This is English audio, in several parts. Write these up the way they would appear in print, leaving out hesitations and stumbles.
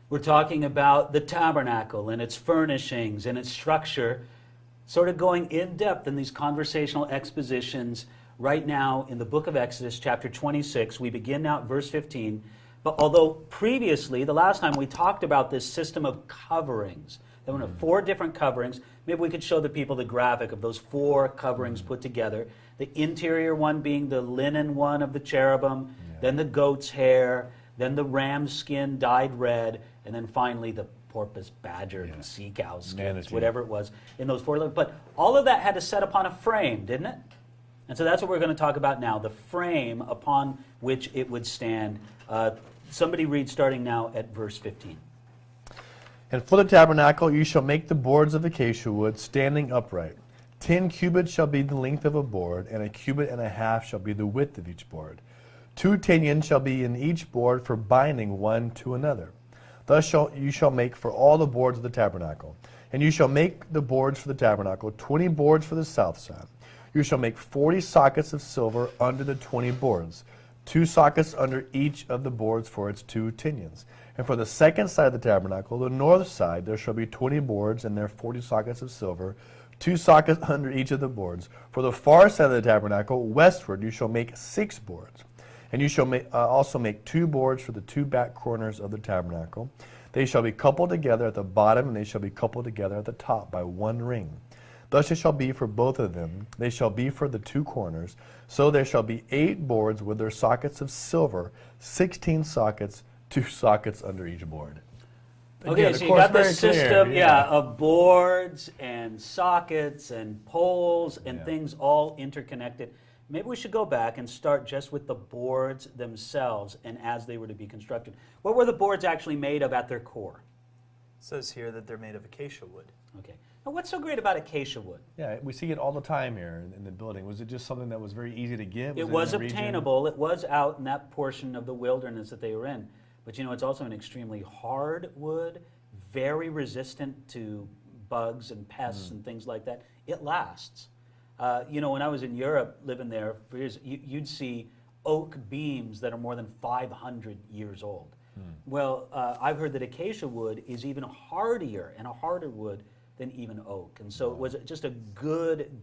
We're talking about the tabernacle and its furnishings and its structure, sort of going in depth in these conversational expositions right now in the book of Exodus, chapter 26. We begin now at verse 15. But although previously, the last time we talked about this system of coverings, there were 4 different coverings. Maybe we could show the people the graphic of those 4 coverings put together. The interior one being the linen one of the cherubim, then the goat's hair, then the ram's skin dyed red, and then finally the porpoise, badger, and sea cow skins, whatever it was, in those 4 layers. But all of that had to set upon a frame, didn't it? And so that's what we're going to talk about now, the frame upon which it would stand. Somebody read starting now at verse 15. And for the tabernacle you shall make the boards of acacia wood standing upright. 10 cubits shall be the length of a board, and 1.5 cubits shall be the width of each board. 2 pinions shall be in each board for binding one to another. Thus you shall make for all the boards of the tabernacle. And you shall make the boards for the tabernacle, 20 boards for the south side. You shall make 40 sockets of silver under the 20 boards, 2 sockets under each of the boards for its 2 pinions. And for the second side of the tabernacle, the north side, there shall be 20 boards, and there 40 sockets of silver, 2 sockets under each of the boards. For the far side of the tabernacle, westward, you shall make 6 boards. And you shall also make 2 boards for the 2 back corners of the tabernacle. They shall be coupled together at the bottom, and they shall be coupled together at the top by 1 ring. Thus it shall be for both of them. They shall be for the 2 corners. So there shall be 8 boards with their sockets of silver, 16 sockets, 2 sockets under each board. Okay, so you got this system of boards and sockets and poles and things all interconnected. Maybe we should go back and start just with the boards themselves and as they were to be constructed. What were the boards actually made of at their core? It says here that they're made of acacia wood. Okay. Now, what's so great about acacia wood? Yeah, we see it all the time here in the building. Was it just something that was very easy to get? It was obtainable. It was out in that portion of the wilderness that they were in. But you know, it's also an extremely hard wood, very resistant to bugs and pests and things like that. It lasts. You know, when I was in Europe living there for years, you'd see oak beams that are more than 500 years old. Well, I've heard that acacia wood is even hardier and a harder wood than even oak. And so it was just a good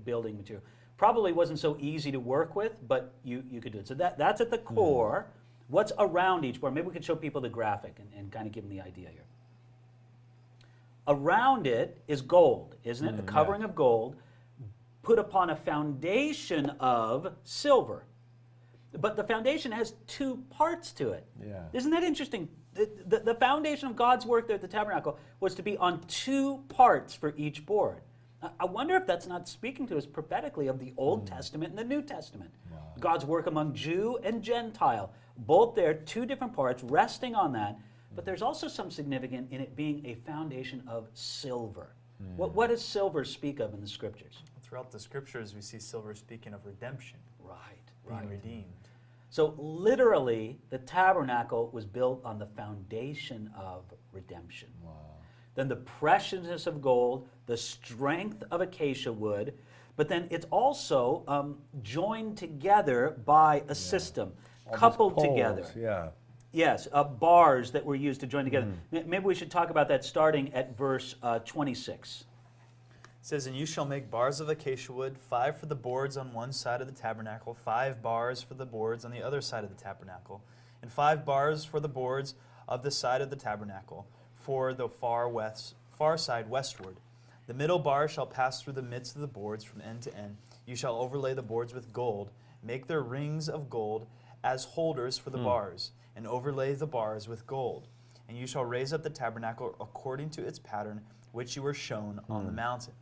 building material. Probably wasn't so easy to work with, but you could do it. So that's at the core. What's around each board? Maybe we could show people the graphic and kind of give them the idea here. Around it is gold, isn't it? A covering of gold put upon a foundation of silver. But the foundation has 2 parts to it. Yeah. Isn't that interesting? The foundation of God's work there at the tabernacle was to be on 2 parts for each board. I wonder if that's not speaking to us prophetically of the Old Testament and the New Testament. Wow. God's work among Jew and Gentile, both there, 2 different parts, resting on that. But there's also some significance in it being a foundation of silver. What does silver speak of in the Scriptures? Throughout the Scriptures, we see silver speaking of redemption. Being redeemed. So literally, the tabernacle was built on the foundation of redemption. Wow. Then the preciousness of gold, the strength of acacia wood, but then it's also joined together by a system, coupled together. Yes, bars that were used to join together. Maybe we should talk about that starting at verse 26. It says, and you shall make bars of acacia wood, 5 for the boards on one side of the tabernacle, 5 bars for the boards on the other side of the tabernacle, and 5 bars for the boards of the side of the tabernacle, for the far side westward. The middle bar shall pass through the midst of the boards from end to end. You shall overlay the boards with gold, make their rings of gold as holders for the bars, and overlay the bars with gold. And you shall raise up the tabernacle according to its pattern, which you were shown on the mountain.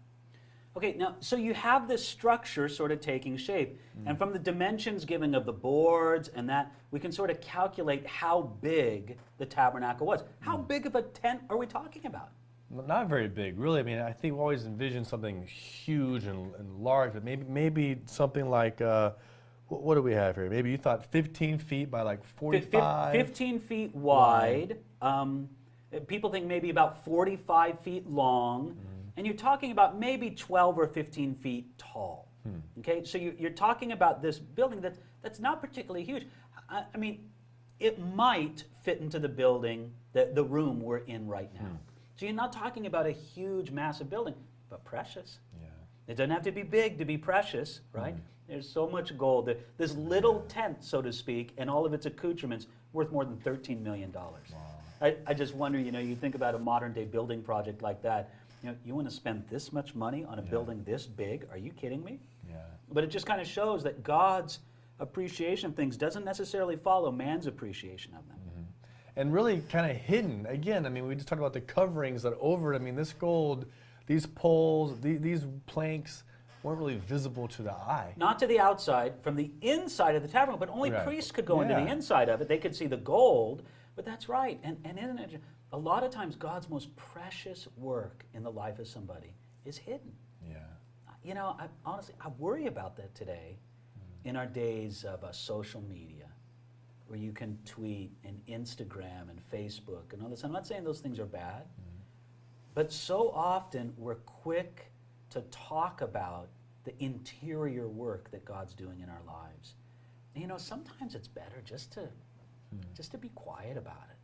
Okay, now, so you have this structure sort of taking shape. And from the dimensions given of the boards and that, we can sort of calculate how big the tabernacle was. How big of a tent are we talking about? Not very big, really. I mean, I think we always envision something huge and large, but maybe something like, what do we have here? Maybe you thought 15 feet by like 45? 15 feet wide. People think maybe about 45 feet long. And you're talking about maybe 12 or 15 feet tall. Okay, so you're talking about this building that's not particularly huge. I mean, it might fit into the building, the room we're in right now. So you're not talking about a huge, massive building, but precious. Yeah. It doesn't have to be big to be precious, right? There's so much gold. This little tent, so to speak, and all of its accoutrements, worth more than $13 million. Wow. I just wonder, you think about a modern day building project like that, you want to spend this much money on a building this big? Are you kidding me? Yeah. But it just kind of shows that God's appreciation of things doesn't necessarily follow man's appreciation of them. And really kind of hidden. Again, I mean, we just talked about the coverings that over it. I mean, this gold, these poles, these planks weren't really visible to the eye. Not to the outside, from the inside of the tabernacle, but only Right. priests could go into the inside of it. They could see the gold, but that's right. And isn't it, a lot of times God's most precious work in the life of somebody is hidden. Yeah. Honestly, I worry about that today in our days of social media, where you can tweet and Instagram and Facebook and all this. I'm not saying those things are bad, but so often we're quick to talk about the interior work that God's doing in our lives. And, sometimes it's better just to be quiet about it,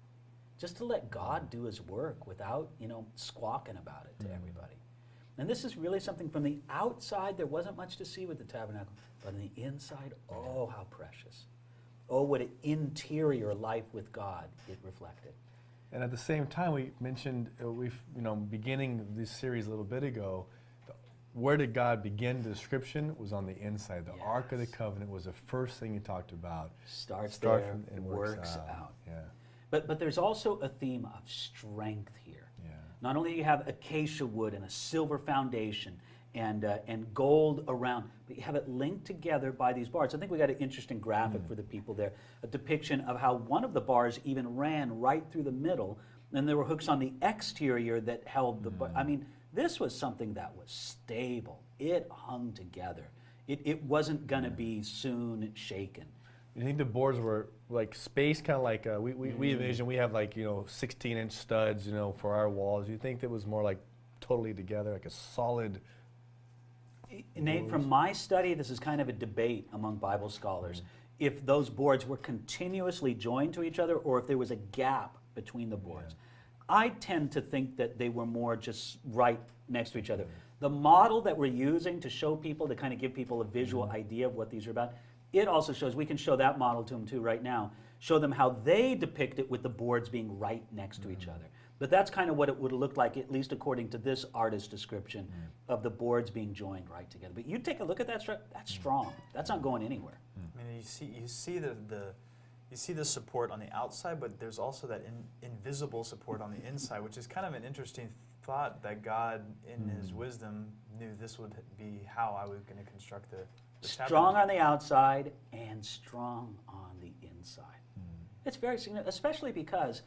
just to let God do his work without, squawking about it to everybody. And this is really something from the outside. There wasn't much to see with the tabernacle, but on the inside, oh, how precious. Oh, what an interior life with God it reflected. And at the same time, we mentioned, beginning this series a little bit ago, where did God begin the description was on the inside. The Ark of the Covenant was the first thing he talked about. Starts there and works out. Yeah. But there's also a theme of strength here. Yeah. Not only do you have acacia wood and a silver foundation and gold around, but you have it linked together by these bars. I think we got an interesting graphic for the people there, a depiction of how one of the bars even ran right through the middle, and there were hooks on the exterior that held the bar. I mean, this was something that was stable. It hung together. It wasn't going to be soon shaken. You think the boards were like spaced, kind of like we envision we have 16-inch studs, for our walls. You think that was more like totally together, like a solid. Nate, from my study, this is kind of a debate among Bible scholars, if those boards were continuously joined to each other or if there was a gap between the boards. I tend to think that they were more just right next to each other. The model that we're using to show people, to kind of give people a visual idea of what these are about, it also shows, we can show that model to them too right now, show them how they depict it with the boards being right next to each other. But that's kind of what it would have looked like, at least according to this artist's description of the boards being joined right together. But you take a look at that, that's strong. That's not going anywhere. I mean, you see the support on the outside, but there's also that invisible support on the inside, which is kind of an interesting thought that God, in His wisdom, knew this would be how I was going to construct the Strong on the outside and strong on the inside. It's very significant, especially because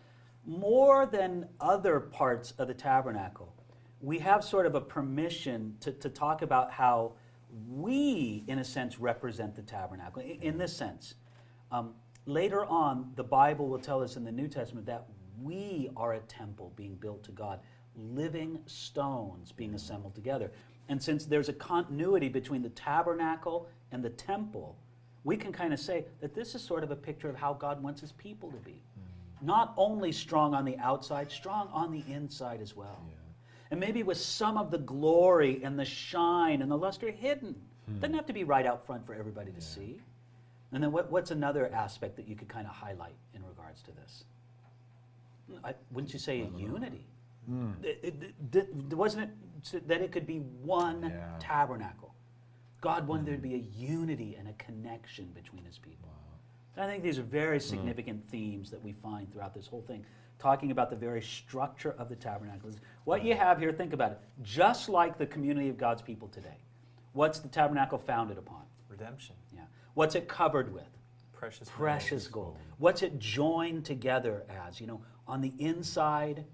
more than other parts of the tabernacle, we have sort of a permission to talk about how we, in a sense, represent the tabernacle. In this sense, later on, the Bible will tell us in the New Testament that we are a temple being built to God, living stones being assembled together. And since there's a continuity between the tabernacle and the temple, we can kind of say that this is sort of a picture of how God wants his people to be. Not only strong on the outside, strong on the inside as well. Yeah. And maybe with some of the glory and the shine and the luster hidden. Doesn't have to be right out front for everybody to see. And then what's another aspect that you could kind of highlight in regards to this? Wouldn't you say a unity? Wasn't it that it could be one tabernacle? God wanted there to be a unity and a connection between his people. And I think these are very significant themes that we find throughout this whole thing, talking about the very structure of the tabernacle. What you have here, think about it, just like the community of God's people today. What's the tabernacle founded upon? Redemption. Yeah. What's it covered with? Precious gold. What's it joined together as? On the inside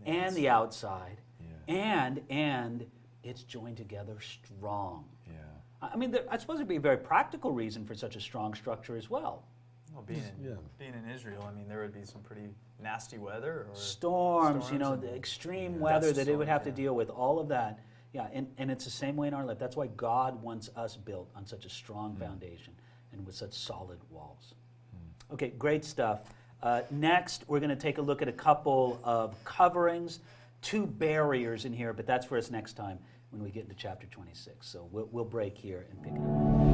and the outside, and it's joined together strong. Yeah. I mean, I suppose there'd be a very practical reason for such a strong structure as well. Well, being in Israel, I mean, there would be some pretty nasty weather. Or storms, the extreme weather that it would have to deal with, all of that. Yeah, and it's the same way in our life. That's why God wants us built on such a strong foundation and with such solid walls. Okay, great stuff. Next, we're going to take a look at a couple of coverings, 2 barriers in here, but that's for us next time when we get into chapter 26. So we'll break here and pick it up.